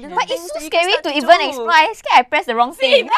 But it's so scary to even explore. I scared I press the wrong thing.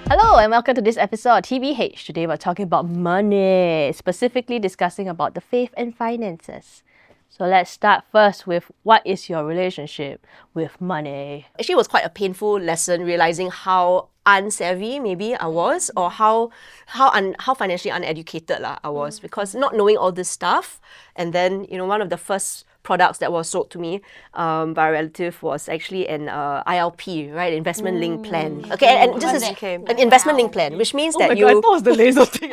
Hello and welcome to this episode of TBH. Today we're talking about money, specifically discussing about the faith and finances. So let's start first with what is your relationship with money? Actually, it was quite a painful lesson realizing how unsavvy maybe I was, or how financially uneducated I was, because not knowing all this stuff. And then, one of the first products that was sold to me by a relative was actually an ILP, right? Investment linked plan. Okay, and this is an investment linked plan, which means that you. I thought it was the laser thing.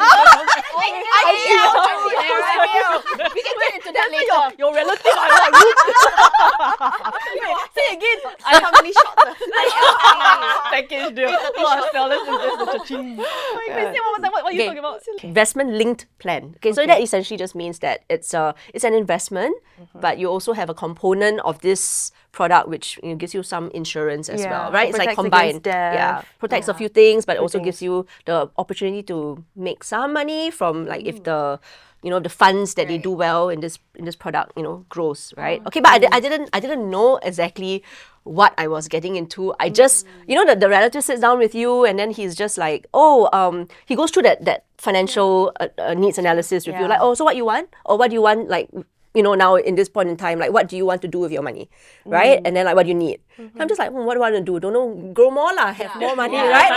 We can get into that later. Your relative, Say again. How many shots? package deal. Wow, sellers is just the cha-ching. What are you talking about? Investment linked plan. Okay, so that essentially just means that it's an investment, but you also have a component of this product which gives you some insurance as well, right? It's like combined. Protects a few things, but also gives you the opportunity to make some money from if the the funds that they do well in this product grows, right? Okay, but I didn't know exactly what I was getting into. I just the relative sits down with you and then he's just like, he goes through that financial needs analysis with you, like, so what you want, or what do you want, now in this point in time, like what do you want to do with your money, right? And then what do you need? I'm just like, what do I want to do? Don't know, grow more have more money, right?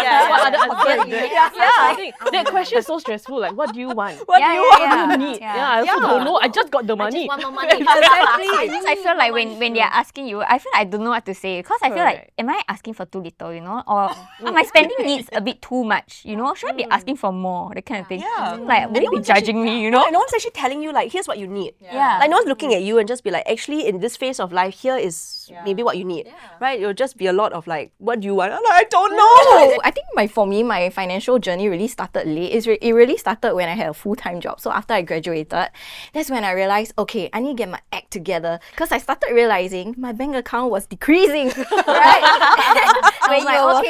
I think that question is so stressful. Like, what do you want? What do you want? What do you need? I also don't know. I just got the money. I just want more money. Sometimes I feel like when they are asking you, I feel like I don't know what to say, because I feel like, am I asking for too little, or are my spending needs a bit too much, should I be asking for more, that kind of thing. Like, will you be judging me, No one's actually telling you here's what you need. Like, no one's looking at you and just be like, actually in this phase of life, here is maybe what you need, right? It'll just be a lot of what do you want? I don't know. I think for me, my financial journey really started late. It really started when I had a full-time job. So after I graduated, that's when I realized, okay, I need to get my act together, because I started realizing my bank account was decreasing, right? I was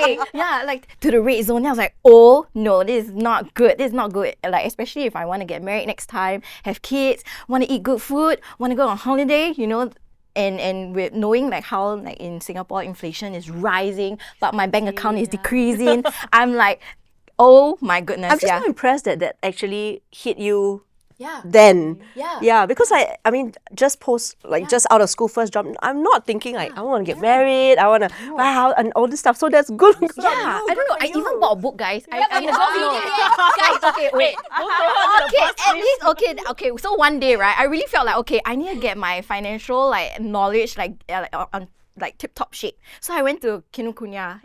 like, to the red zone. I was like, oh no, this is not good. This is not good. Like, especially if I want to get married next time, have kids, want to eat good food, want to go on holiday, and with knowing how in Singapore inflation is rising but my bank account is decreasing, I'm like, oh my goodness. I'm just so impressed that actually hit you then. Because I mean, just just out of school, first job, I'm not thinking I want to get married, I want to buy a house and all this stuff. So that's good. I don't know. I even bought a book, guys. Guys, okay, wait. Okay. So one day, right, I really felt like, okay, I need to get my financial knowledge on tip-top shape. So I went to Kinokuniya,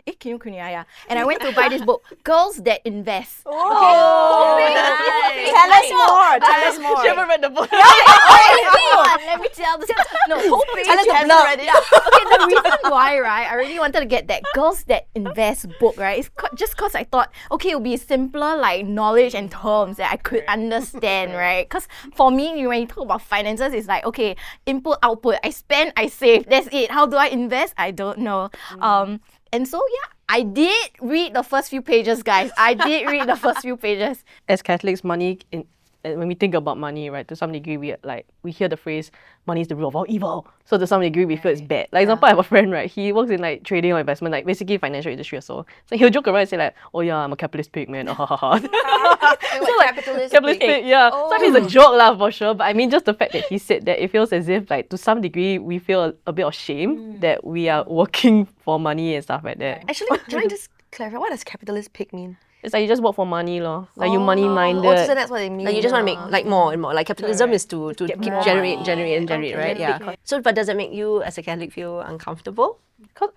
and I went to buy this book, Girls That Invest. Tell us more. She haven't read the book. Let me tell this. No, whole page. Tell us I've the read it. Okay, the reason why, right, I really wanted to get that Girls That Invest book, right, is just because I thought, okay, it'll be simpler knowledge and terms that I could understand, right? Because for me, when you talk about finances, it's like, okay, input, output, I spend, I save, that's it. How do I invest? I don't know. And so I did read the first few pages, guys. As Catholics, money, when we think about money, right, to some degree, we hear the phrase, money is the root of all evil. So to some degree, we feel it's bad. Like, example, I have a friend, right, he works in trading or investment, basically financial industry or so. So he'll joke around and say I'm a capitalist pig, man. So capitalist pig, So I mean, it's a joke for sure. But I mean, just the fact that he said that, it feels as if to some degree, we feel a bit of shame that we are working for money and stuff like that. Actually, can I just clarify, what does capitalist pig mean? It's you just work for money, lor. You money-minded. So that's what it means. You just want to make more and more. Capitalism is to keep generate, right? So, but does it make you as a Catholic feel uncomfortable? For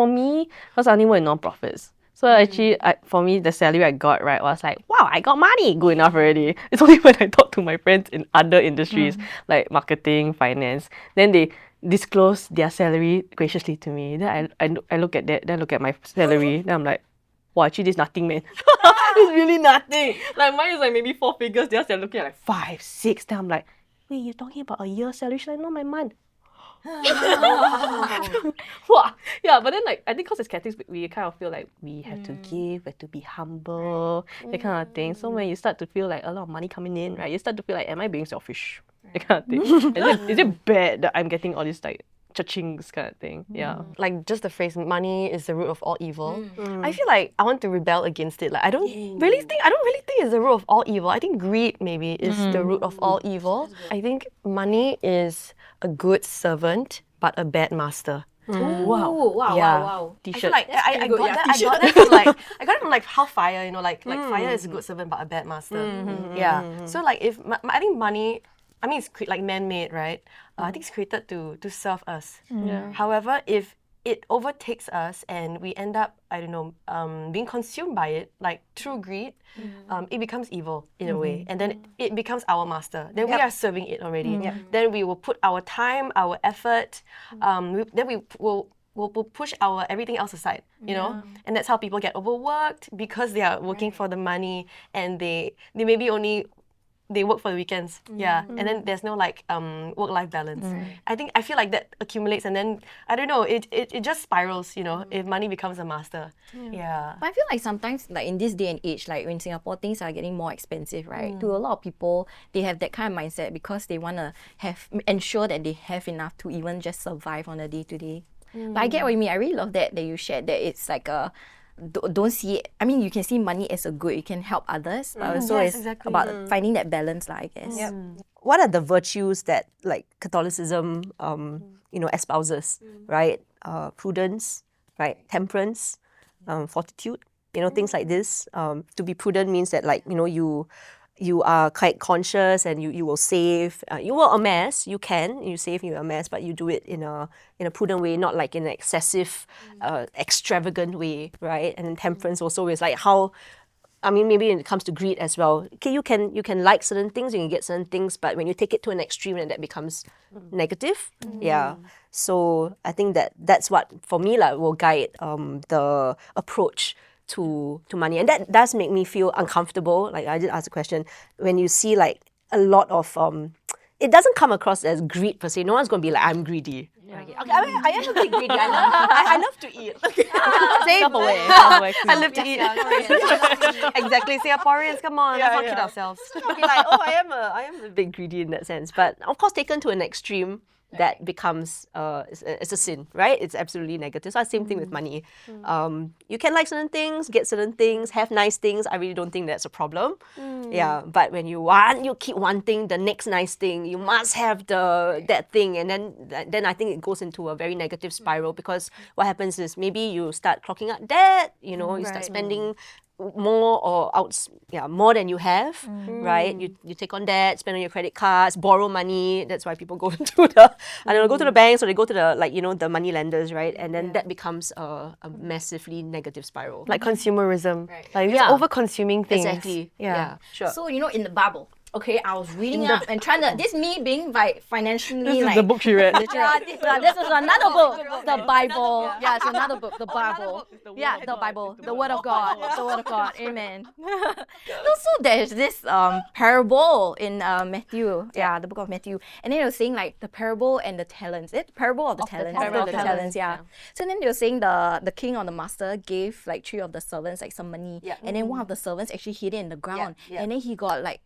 me, because I only work in non-profits. So actually, for me, the salary I got, right, was like, wow, I got money. Good enough already. It's only when I talk to my friends in other industries, like marketing, finance, then they disclose their salary graciously to me. Then I look at that, then I look at my salary, then I'm like, wow, actually this is nothing, man. It's really nothing. Mine is maybe 4 figures. They're looking at 5, 6. Then I'm like, wait, you're talking about a year's salary? She's like, no, my month. Wow. Yeah, but then like I think because as Catholics we kind of feel like we have to give, we have to be humble, that kind of thing. So when you start to feel like a lot of money coming in, right, you start to feel like, am I being selfish? That kind of thing. Is it bad that I'm getting all this like cha-chings kind of thing? Yeah. Like just the phrase "money is the root of all evil." I feel like I want to rebel against it. Like I don't really think it's the root of all evil. I think greed maybe is the root of all evil. I think money is a good servant but a bad master. Wow. I feel like I got that from like I got it from like how fire, you know, like fire is a good servant but a bad master. Yeah. So like if I think money, I mean it's like man-made, right? I think it's created to serve us. However, if it overtakes us and we end up, I don't know, being consumed by it, like through greed, it becomes evil in a way. And then it becomes our master. Then we are serving it already. Then we will put our time, our effort, then we will we'll push our everything else aside, you know? And that's how people get overworked because they are working for the money and they maybe only they work for the weekends, and then there's no like work-life balance. I feel like that accumulates, and then I don't know, it just spirals, you know, if money becomes a master. But I feel like sometimes, like in this day and age, like in Singapore, things are getting more expensive, right? To a lot of people, they have that kind of mindset because they want to ensure that they have enough to even just survive on a day-to-day. But I get what you mean. I really love that you shared that it's like a don't see it. I mean, you can see money as a good. You can help others, but also it's about finding that balance, I guess. What are the virtues that like Catholicism, espouses, right? Prudence, right? Temperance, fortitude. You know, things like this. To be prudent means that like you are quite conscious and you will save. You will amass. You save, you amass, but you do it in a prudent way, not like in an excessive, extravagant way, right? And then temperance also is like how, I mean, maybe when it comes to greed as well. Okay, you can like certain things, you can get certain things, but when you take it to an extreme, then that becomes negative. Yeah. So I think that's what for me will guide the approach to money, and that does make me feel uncomfortable. Like I did ask a question, when you see like a lot of it doesn't come across as greed per se. No one's gonna be like, I'm greedy. Okay, I mean, I am a bit greedy. I love to eat. Same. I love to eat. Exactly, Singaporeans. Come on, let's not kid ourselves. Okay, like I am a bit greedy in that sense, but of course, taken to an extreme, that becomes it's a sin, right? It's absolutely negative. So same thing with money. You can like certain things, get certain things, have nice things. I really don't think that's a problem. Yeah, but when you keep wanting the next nice thing. You must have that thing, and then I think it goes into a very negative spiral, because what happens is maybe you start clocking up debt. You know, you start spending more than you have, right? You take on debt, spend on your credit cards, borrow money. That's why people go to the banks, or they go to the money lenders, right? And then that becomes a massively negative spiral. Like consumerism, like just over-consuming things. Exactly. Yeah. Sure. So in the Bible, okay, I was reading up and trying to. This me being financially This is like the book she read. this is another book, the Bible. Yeah, it's another book, the Bible. Yeah, the Bible, the Word of God, the Word of God. Amen. So there's this parable in Matthew. Yeah, the book of Matthew, and then they were saying like the parable and the talents. The parable of the talents. Parable of the talents. Yeah. So then they were saying the king or the master gave like 3 of the servants like some money, and then one of the servants actually hid it in the ground, and then he got like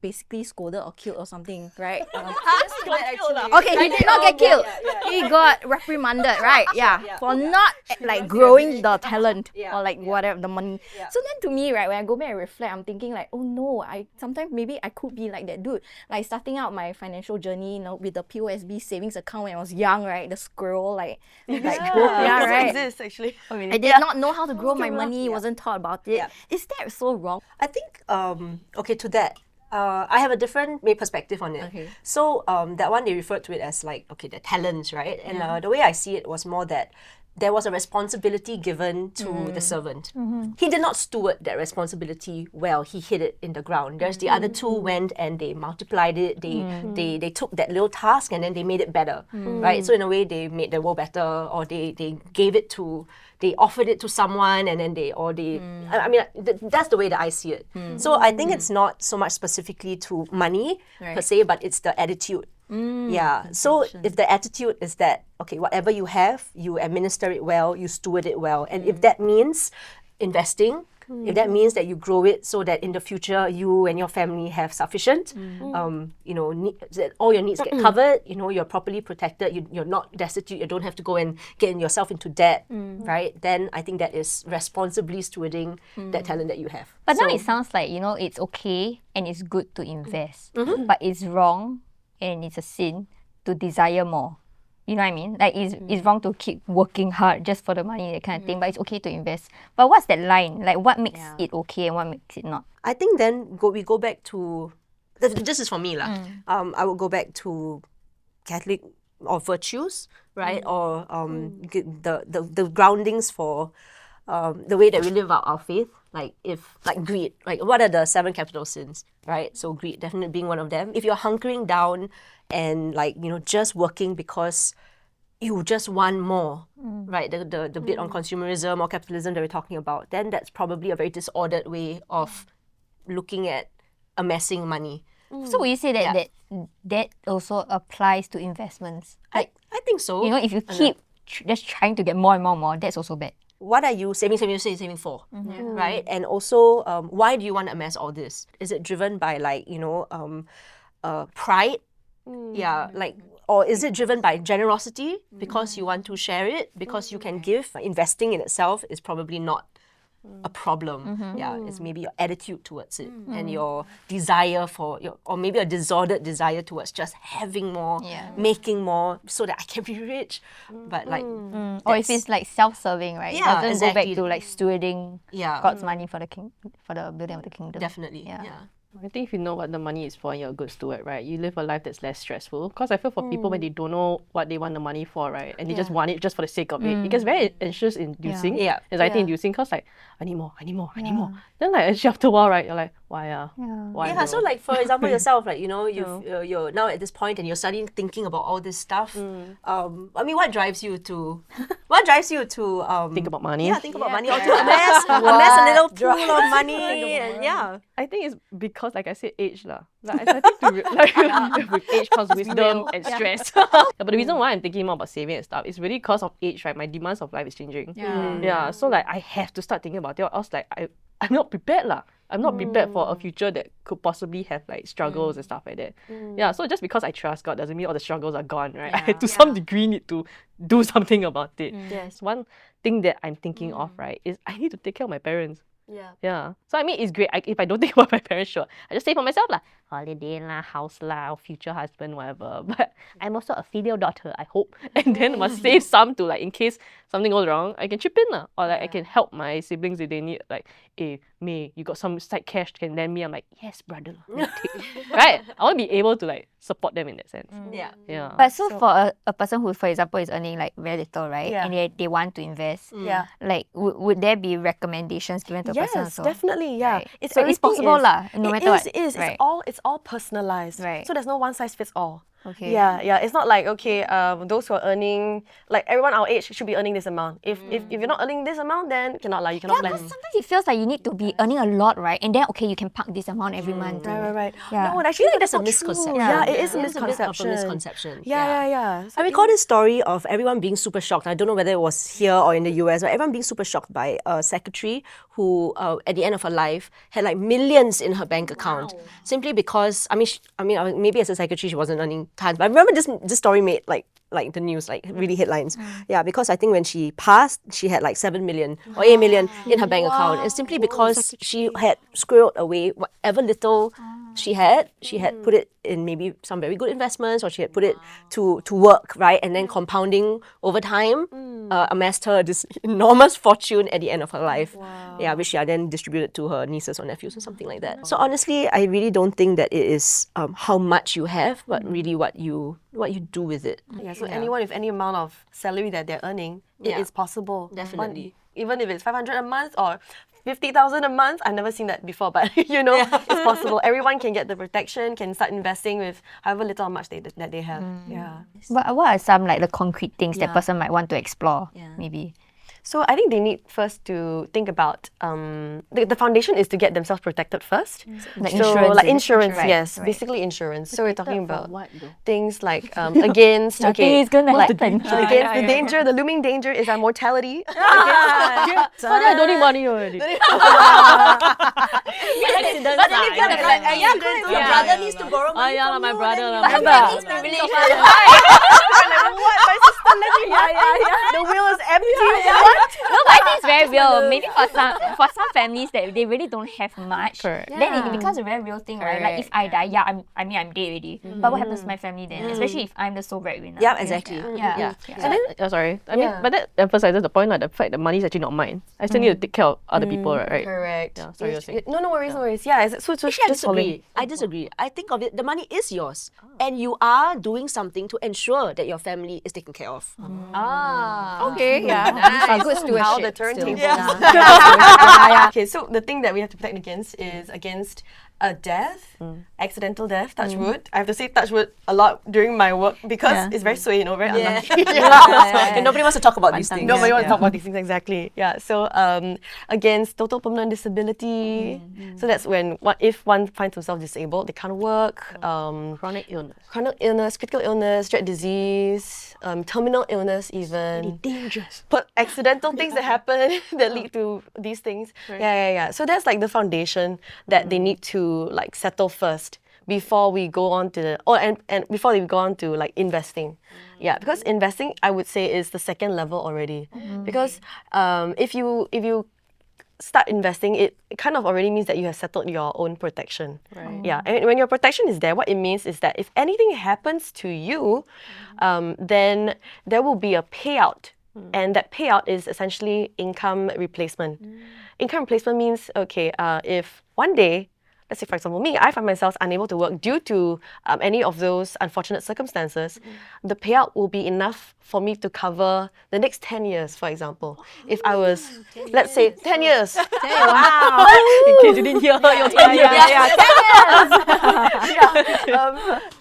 basically scolded or killed or something, right? Okay, he did not get killed. He got reprimanded, right? For not like growing the talent or like whatever the money. So then to me, right, when I go back and reflect, I'm thinking like, oh no, sometimes maybe I could be like that dude. Like starting out my financial journey, with the POSB savings account when I was young, right? The squirrel right? It exists actually. I did not know how to grow my money. Wasn't taught about it. Is that so wrong? I think to that. I have a different perspective on it. Okay. So that one, they referred to it as like, the talents, right? And the way I see it was more that there was a responsibility given to the servant. He did not steward that responsibility well. He hid it in the ground. There's the other 2 went and they multiplied it. They took that little task and then they made it better, right? So in a way, they made the world better, or they gave it to. They offered it to someone, and then I mean, that's the way that I see it. So I think it's not so much specifically to money per se, but it's the attitude. Yeah. So if the attitude is that, okay, whatever you have, you administer it well, you steward it well. And if that means investing, if that means that you grow it so that in the future you and your family have sufficient, that all your needs get covered, you're properly protected, you're not destitute, you don't have to go and get yourself into debt, right? Then I think that is responsibly stewarding that talent that you have. But now it sounds like, it's okay and it's good to invest, but it's wrong and it's a sin to desire more. You know what I mean? Like, it's wrong to keep working hard just for the money, that kind of thing, but it's okay to invest. But what's that line? Like, what makes it okay and what makes it not? I think then we go back to, this is for me lah. I would go back to Catholic or virtues, right? Or the groundings for the way that we live out our faith. Like greed, like what are the 7 capital sins, right? So greed definitely being one of them. If you're hunkering down and just working because you just want more, right? The bit on consumerism or capitalism that we're talking about, then that's probably a very disordered way of looking at amassing money. So will you say that also applies to investments? Like, I think so. if you keep just trying to get more and more and more, that's also bad. What are you saving for, right? And also, why do you want to amass all this? Is it driven by pride? Yeah, or is it driven by generosity because you want to share it, because you can give? Investing in itself is probably not a problem. Yeah, it's maybe your attitude towards it and your desire for or maybe a disordered desire towards just having more, making more so that I can be rich. But or if it's like self-serving, right? Yeah, it doesn't exactly. go back to stewarding God's money for the building of the kingdom. Definitely. Yeah. I think if you know what the money is for and you're a good steward, right, you live a life that's less stressful. Because I feel for people when they don't know what they want the money for, right, and they just want it just for the sake of it, it gets very anxious-inducing, anxiety-inducing, because I need more. Then actually after a while, right, you're like, why? Why So for example yourself, you're now at this point and you're starting thinking about all this stuff. What drives you to think about money? Yeah, think about money or to amass a little pool of money and I think it's because, like I said, age lah. Like, I think with age comes wisdom and stress. But the reason why I'm thinking more about saving and stuff is really because of age, right? My demands of life is changing. Yeah. So I have to start thinking about it. Or else I'm not prepared lah. I'm not prepared for a future that could possibly have struggles and stuff like that. Yeah. So just because I trust God doesn't mean all the struggles are gone, right? I to some degree need to do something about it. Yes. One thing that I'm thinking of, right, is I need to take care of my parents. Yeah. So I mean, it's great. If I don't think about my parents, sure, I just save for myself lah. Holiday lah, house lah, future husband, whatever. But I'm also a filial daughter, I hope. And then must save some to in case something goes wrong, I can chip in lah. Or I can help my siblings if they need hey, May, you got some side cash, can lend me? I'm like, yes, brother. Right? I want to be able to support them in that sense. Yeah. But so for a person who, for example, is earning very little, right? And they want to invest. Would there be recommendations given to a person also? Yes, definitely. Yeah. Right. It's possible lah, no matter what. It is. Right. It's all personalized. Right. So there's no one size fits all. Okay. Yeah. It's not those who are earning, everyone our age should be earning this amount. If you're not earning this amount, then you cannot plan. Because sometimes it feels like you need to be earning a lot, right? And then you can park this amount every month. Right. Yeah. No, actually that's a misconception. Yeah, it is a misconception. misconception. Yeah. So I recall this story of everyone being super shocked. I don't know whether it was here or in the US, but everyone being super shocked by a secretary who, at the end of her life, had millions in her bank account simply because maybe as a secretary she wasn't earning tons. But I remember this story made the news, really headlines. Yeah, because I think when she passed, she had 7 million or 8 million in her bank account. It's simply because she had squirreled away whatever little she had put it in maybe some very good investments, or she had put it to work, right? And then compounding over time, amassed her this enormous fortune at the end of her life. Yeah, which she then distributed to her nieces or nephews or something like that. So honestly, I really don't think that it is how much you have, but really what you do with it. Yeah, so anyone with any amount of salary that they're earning, it is possible. Definitely. Even if it's 500 a month or 50,000 a month. I've never seen that before, but it's possible. Everyone can get the protection, can start investing with however little or much that they have. Yeah. But what are some the concrete things that person might want to explore? Maybe. So I think they need first to think about the foundation is to get themselves protected first. Like so insurance, like is it? insurance, Right, yes, right. basically insurance. So we're talking about what though? things like against Nothing is gonna happen. against the danger, the looming danger is our mortality. Sorry, I don't need money already. Your brother needs to borrow money from my you, brother then lah, you my have brother. things privilege. What? My sister let me The wheel is empty. What? No, but I think it's very real. Maybe for some families that they really don't have much, Correct. then it becomes a very real thing, right? Like if I die, I'm dead already. But what happens to my family then? Especially if I'm the sole breadwinner. Yeah, exactly. Yeah. And then, sorry. I mean, but that emphasizes the point, like the fact that money is actually not mine. I still need to take care of other people, right? Correct. Yeah, sorry, you're saying. No worries, no worries. Yeah, so Actually, I disagree. I disagree. I think of it, the money is yours, and you are doing something to ensure that your family is taken care of. Okay, yeah. Good stewardship. How the still. turntables. Okay, so the thing that we have to protect against is against a death, accidental death, touch wood. I have to say touch wood a lot during my work because it's very sway, very unlucky. And nobody wants to talk about these things. Nobody wants to talk about these things, exactly. Yeah, so against total permanent disability. So that's when, if one finds himself disabled, they can't work. Chronic illness. Chronic illness, critical illness, dread disease, terminal illness even. Dangerous. But accidental things that happen that lead to these things. Yeah. So that's like the foundation that they need to like settle first before we go on to and before we go on to like investing. Yeah, because investing I would say is the second level already. Because if you start investing, it kind of already means that you have settled your own protection. Right. Yeah, and when your protection is there, what it means is that if anything happens to you, then there will be a payout. And that payout is essentially income replacement. Income replacement means, okay, if one day, let's say for example me, I find myself unable to work due to any of those unfortunate circumstances, the payout will be enough for me to cover the next 10 years, for example. If I was, let's say 10 years. Wow! In case you didn't hear her, your 10 years.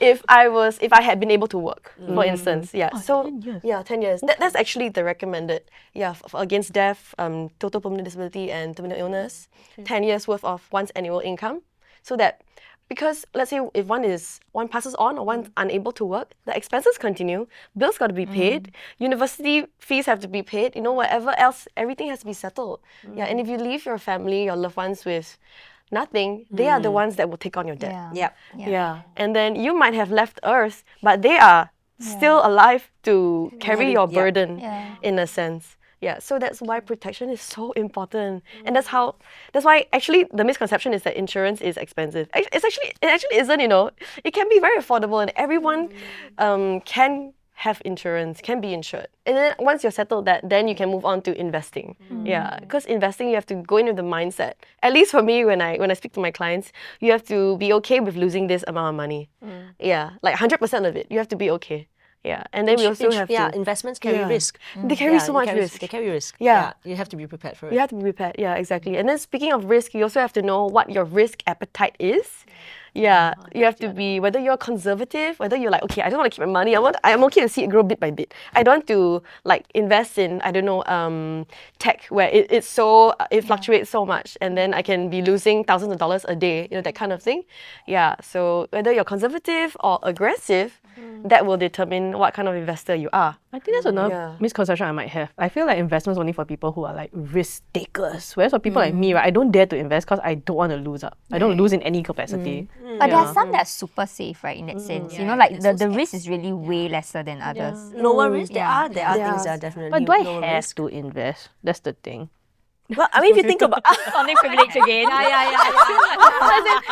If I had been able to work, for instance. Yeah. 10 years. Yeah, 10 years. That's actually the recommended. Yeah, against death, total permanent disability and terminal illness. 10 years worth of one's annual income. So that, because let's say if one passes on or one's unable to work, the expenses continue, bills got to be paid, university fees have to be paid, whatever else, everything has to be settled. Yeah, and if you leave your family, your loved ones with nothing, they are the ones that will take on your debt. Yeah. And then you might have left Earth, but they are still alive to carry your burden in a sense. Yeah, so that's why protection is so important, and that's why actually the misconception is that insurance is expensive. It actually isn't. It can be very affordable, and everyone can have insurance, can be insured. And then once you're settled that, then you can move on to investing. Yeah, because investing you have to go in with the mindset. At least for me, when I speak to my clients, you have to be okay with losing this amount of money. Yeah, like 100% of it, you have to be okay. Yeah, and then we also have to... investments carry risk. They carry so much risk. They carry risk. Yeah. You have to be prepared for it. You have to be prepared. Yeah, exactly. And then speaking of risk, you also have to know what your risk appetite is. Yeah, you have to be, whether you're conservative, whether you're like, okay, I don't want to keep my money. I'm okay to see it grow bit by bit. I don't want to like invest in, I don't know, tech where it fluctuates so much and then I can be losing thousands of dollars a day, that kind of thing. Yeah, so whether you're conservative or aggressive, that will determine what kind of investor you are. I think that's another misconception I might have. I feel like investments only for people who are like risk takers. Whereas for people like me, right, I don't dare to invest because I don't want to lose up. I don't lose in any capacity. But there are some that are super safe, right, in that sense. Like the risk is really way lesser than others. Lower risk, there are things that are definitely But do I lower have risk. to invest? That's the thing. Well, I mean, if you think about... Sounding privilege again. Is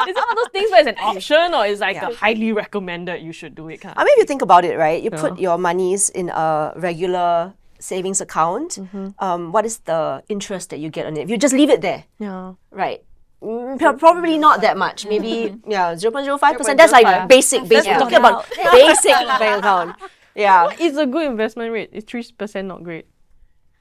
it one of those things where it's an option or is like a highly recommended you should do it kind? I mean, if you think about it, right, you put your monies in a regular savings account, what is the interest that you get on it? If you just leave it there, right? Probably not that much. Maybe 0.05%. That's like basic. We're talking about basic bank account. Yeah. What is a good investment rate? Is 3% not great?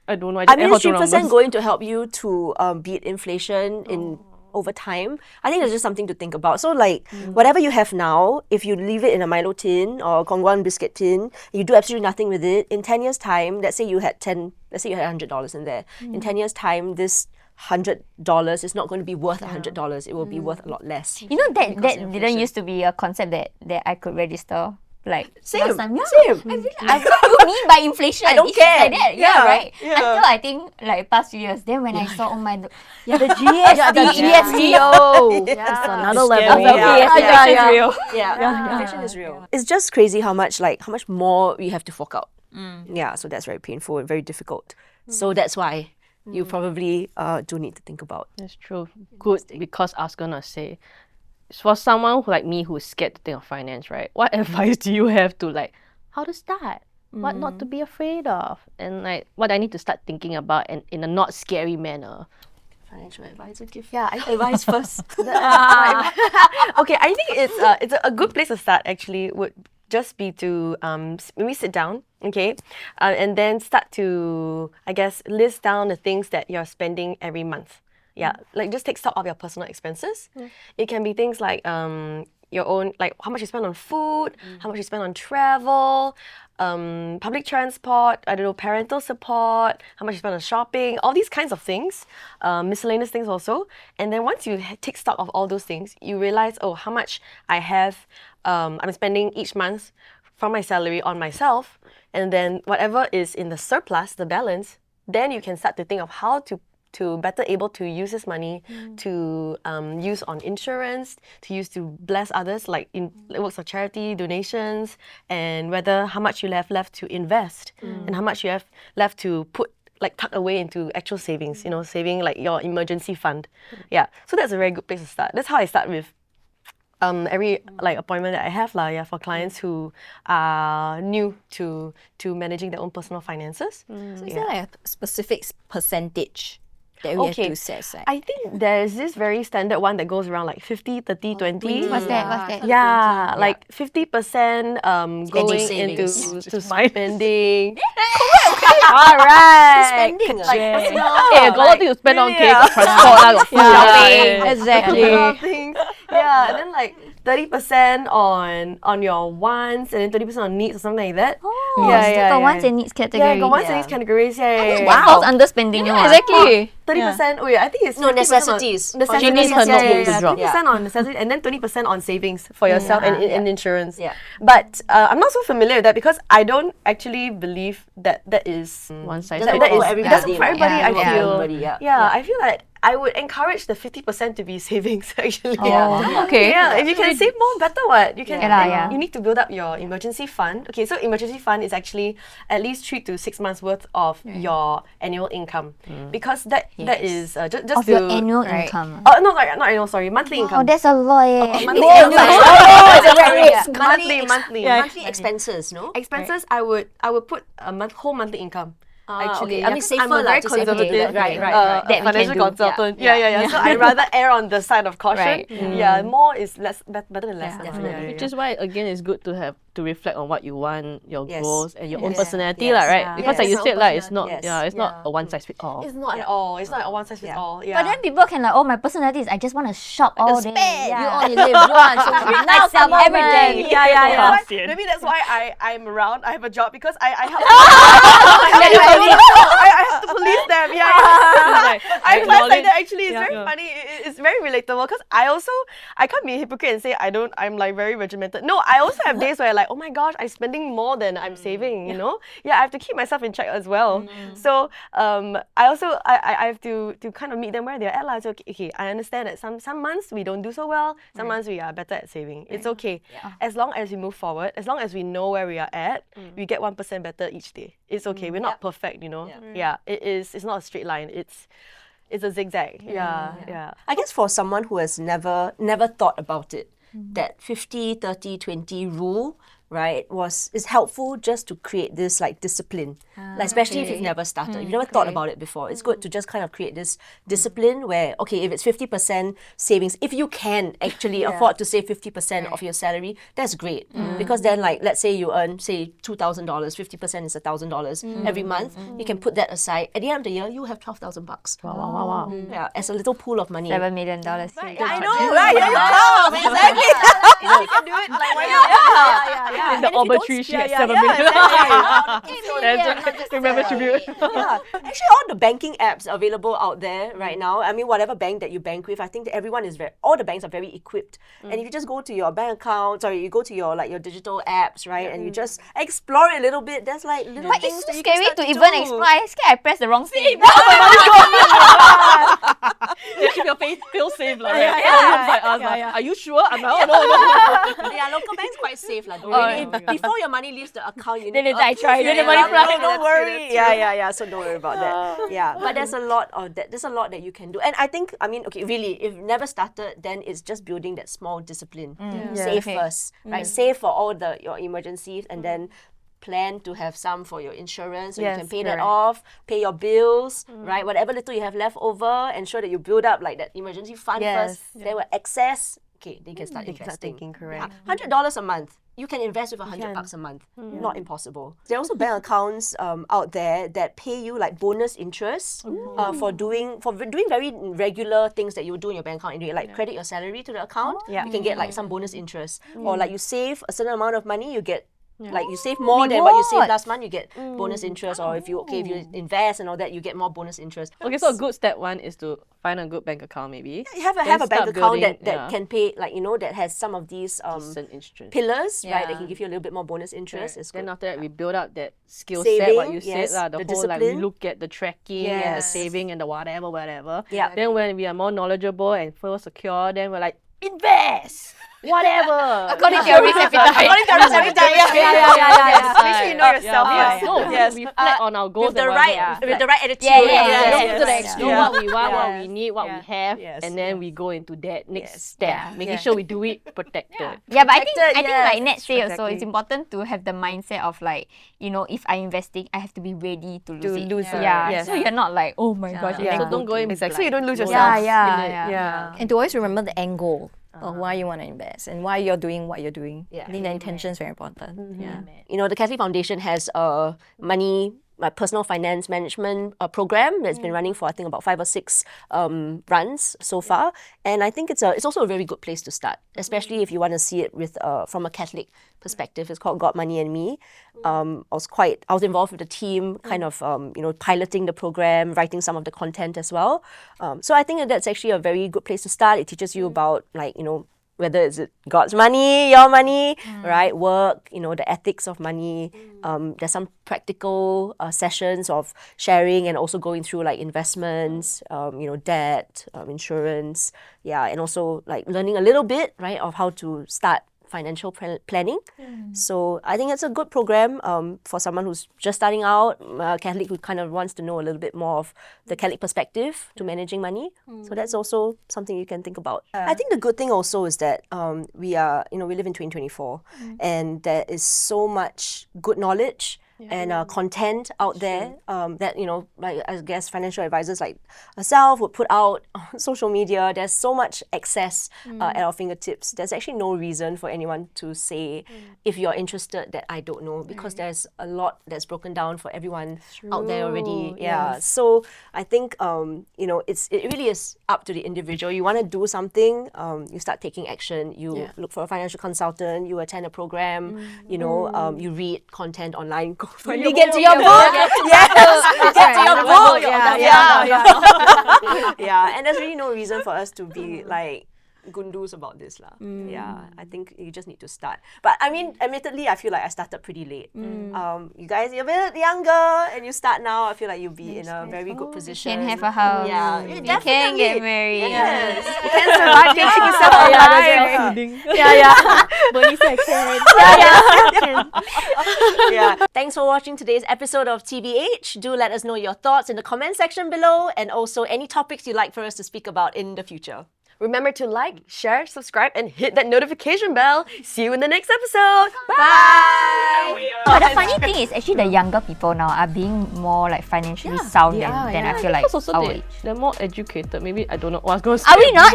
I don't know. I mean, is 3% going to help you to beat inflation in over time, I think it's just something to think about. So like whatever you have now, if you leave it in a Milo tin or Kongguan biscuit tin, you do absolutely nothing with it, in 10 years time, let's say you had $100 in there. In 10 years time, this $100 is not going to be worth $100. It will be worth a lot less. You know that didn't used to be a concept that I could register. Like Same. last time. Same. I what do you mean by inflation? I don't It's just care. like that. Yeah, right. Until I think like past few years. Then when I saw the GST. That's another level. Inflation is real. It's just crazy how much more we have to fork out. Yeah, so that's very painful and very difficult. So that's why you probably do need to think about. That's true. Good, because I was gonna say, for someone like me who's scared to think of finance, right? What advice do you have to like how to start? What not to be afraid of? And like what I need to start thinking about and in a not scary manner. Financial advisor give Advice first. Okay, I think it's a good place to start actually would just be to maybe sit down, okay, and then start to, I guess, list down the things that you're spending every month. Yeah, like just take stock of your personal expenses. It can be things like your own, like how much you spend on food, how much you spend on travel, public transport, I don't know, parental support, how much you spend on shopping, all these kinds of things, miscellaneous things also. And then once you take stock of all those things, you realize, oh, how much I have, I'm spending each month from my salary on myself. And then whatever is in the surplus, the balance, then you can start to think of how to better able to use this money to use on insurance, to use to bless others, like in works of charity, donations, and whether how much you have left to invest and how much you have left to put, like tuck away into actual savings, saving like your emergency fund. Yeah, so that's a very good place to start. That's how I start with every like appointment that I have for clients who are new to managing their own personal finances. So is there like a specific percentage that we have to set aside? I think there's this very standard one that goes around like 50, 30, 20. What's that? Yeah, like 50% going into to spending. All right. Spending. Hey, I got nothing to spend on cake, transport, got food. Shopping. Exactly. Things. Yeah, and then like 30% on your wants and then 30% on needs or something like that. Still got wants and needs category. Yeah, got wants and needs categories. That falls under spending. Exactly. 30%. Oh yeah, I think it's No, 50% necessities. She needs her notebook to drop. 20% on necessities and then 20% on savings for yourself and insurance. Yeah. But I'm not so familiar with that because I don't actually believe that is One size Doesn't fits work all. for everybody. for everybody. I feel. Everybody, I feel like I would encourage the 50% to be savings actually. Okay. Yeah, if you can save more, better what? You can. Yeah. You need to build up your emergency fund. Okay, so emergency fund is actually at least 3 to 6 months worth of your annual income because that is just Of to your annual income. Oh no, sorry, not annual. Sorry, monthly Oh, income. that's a lot. Monthly income. monthly expenses, no? Expenses, I would put a whole monthly income. Actually, okay. I mean, because safer I'm a very to say, okay, conservative right. That we can financial do. consultant. Yeah. So I'd rather err on the side of caution. Right. Yeah, more is better than less. definitely. Which is why again it's good to have to reflect on what you want, your Yes. goals and your own Yes. personality, Yes. right? Yeah. Because like Yes. you said, like it's Personality. not Yes. it's not a one size fits all. It's not at all. It's not a one size fits all. Yeah. But then people can like, my personality is I just want to shop all day. You Yeah. only live once. So now sell everything. Yeah. Maybe that's why I'm around. I have a job because I help. I have to police them. Yeah. I realize like that actually it's very funny. It's very relatable because I can't be a hypocrite and say I'm like very regimented. No, I also have days where like, oh my gosh, I'm spending more than I'm saving. You know? Yeah, I have to keep myself in check as well. So I also I have to kind of meet them where they're at. Like, so, okay, I understand that some months we don't do so well. Some months we are better at saving. It's okay. As long as we move forward, as long as we know where we are at, we get 1% better each day. It's okay. We're not perfect, you know. Yeah, it is. It's not a straight line. It's a zigzag. Yeah. I guess for someone who has never thought about it, that 50, 30, 20 rule, right, is helpful just to create this like discipline. Like, especially if you've never started, if you've never thought about it before. It's good to just kind of create this discipline where, okay, if it's 50% savings, if you can actually afford to save 50% of your salary, that's great. Because then, like, let's say you earn, say, $2,000, 50% is $1,000 every month. You can put that aside. At the end of the year, you have $12,000. Wow. Yeah, as a little pool of money. $7 million. I know, right? There you go. Exactly. If you can do it, like, why not? In the arbitrary shit, 7 million. Remember tribute. Actually, all the banking apps available out there right now, I mean, whatever bank that you bank with, I think that everyone is all the banks are very equipped. And if you just go to your bank account, you go to your like your digital apps, right, and you just explore it a little bit, there's like little But things it's so that you can scary start to to even do. explore. I'm scared I press the wrong thing. Keep your face feel safe, like are you sure? I'm like, no. Yeah, local banks quite safe, like. Before your money leaves the account, you need Then I try. Then the yeah, money yeah, fly. Don't worry. Yeah. So don't worry about that. Yeah, but there's a lot of that. There's a lot that you can do, and I think, I mean, okay, really, if you've never started, then it's just building that small discipline. Save first, right? Save for all your emergencies, and then plan to have some for your insurance, so you can pay that off, pay your bills, right? Whatever little you have left over, ensure that you build up like that emergency fund first. Then with excess, okay, then you can start investing. Correct. $100 a month. You can invest with $100 a month. Not impossible. There are also bank accounts out there that pay you like bonus interest for doing very regular things that you do in your bank account. Like credit your salary to the account. You can get like some bonus interest, or like you save a certain amount of money, you get. Like you save more than what you saved last month, you get bonus interest, or if you invest and all that, you get more bonus interest. Okay, so a good step one is to find a good bank account, maybe. You have a bank account that can pay, like, that has some of these pillars, right, that can give you a little bit more bonus interest. It's then good. after that, we build up that skill Saving, set, what you yes, said, the the whole, like, discipline. we look at the tracking and the saving and the whatever. Yeah. Then when we are more knowledgeable and feel secure, then we're like, invest! Whatever. According to your risk appetite. According to your risk appetite, Yeah. Make sure you know yourself. We reflect on our goals With the and right attitude. Look to the Yes. extreme, what we want, what we need, what we have, and then we go into that next step, making sure we do it protected. Yeah, but I think Protected, like Nat say also, exactly. it's important to have the mindset of like, if I'm investing, I have to be ready to lose it. Yeah. Yeah. So you're not like, oh my gosh. Yeah. So don't go in Exactly. So you don't lose blind. yourself. Yeah. And to always remember the end goal of why you want to invest and why you're doing what you're doing. Yeah. I think the intention is very important. Yeah. The Catholic Foundation has a personal finance management program that's been running for, I think, about 5 or 6 runs so far. And I think it's also a very good place to start, especially if you want to see it with from a Catholic perspective. It's called God, Money and Me. I was involved with the team, kind of piloting the program, writing some of the content as well. So I think that's actually a very good place to start. It teaches you about whether it's God's money, your money, right? Work, the ethics of money. There's some practical sessions of sharing and also going through like investments, debt, insurance, and also like learning a little bit, right, of how to start financial planning. So I think it's a good program for someone who's just starting out, Catholic, who kind of wants to know a little bit more of the Catholic perspective to managing money. So that's also something you can think about. I think the good thing also is that we live in 2024 and there is so much good knowledge and content out there that, like I guess financial advisors like ourselves would put out on social media. There's so much access at our fingertips. There's actually no reason for anyone to say, if you're interested, that I don't know, because there's a lot that's broken down for everyone out there already. Yeah. So I think, it really is up to the individual. You want to do something, you start taking action. You look for a financial consultant, you attend a program, you read content online. Finally get to your book. Yes, get to your book. Yeah. And there's really no reason for us to be like gundus about this lah. Yeah, I think you just need to start. But I mean, admittedly, I feel like I started pretty late. You guys, you're a bit younger and you start now, I feel like you'll be in a very good position. Can have a house. Yeah, You can get married. Yes, you can survive. You can keep yourself alive. Bernie said can. Yeah. Thanks for watching today's episode of TBH. Do let us know your thoughts in the comment section below, and also any topics you'd like for us to speak about in the future. Remember to like, share, subscribe, and hit that notification bell. See you in the next episode. Bye! But the funny thing is actually the younger people now are being more like financially sound than I feel like Because also our age. they're more educated. Maybe, I don't know. I was going to Are we not?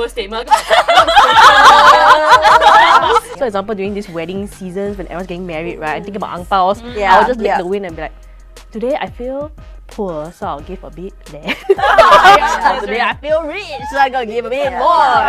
So, example, during this wedding seasons when everyone's getting married, right? I think about ang paos. I'll just lick the wind and be like, today I feel poor, so I'll give a bit less. Today I feel rich, so I gotta give a bit more.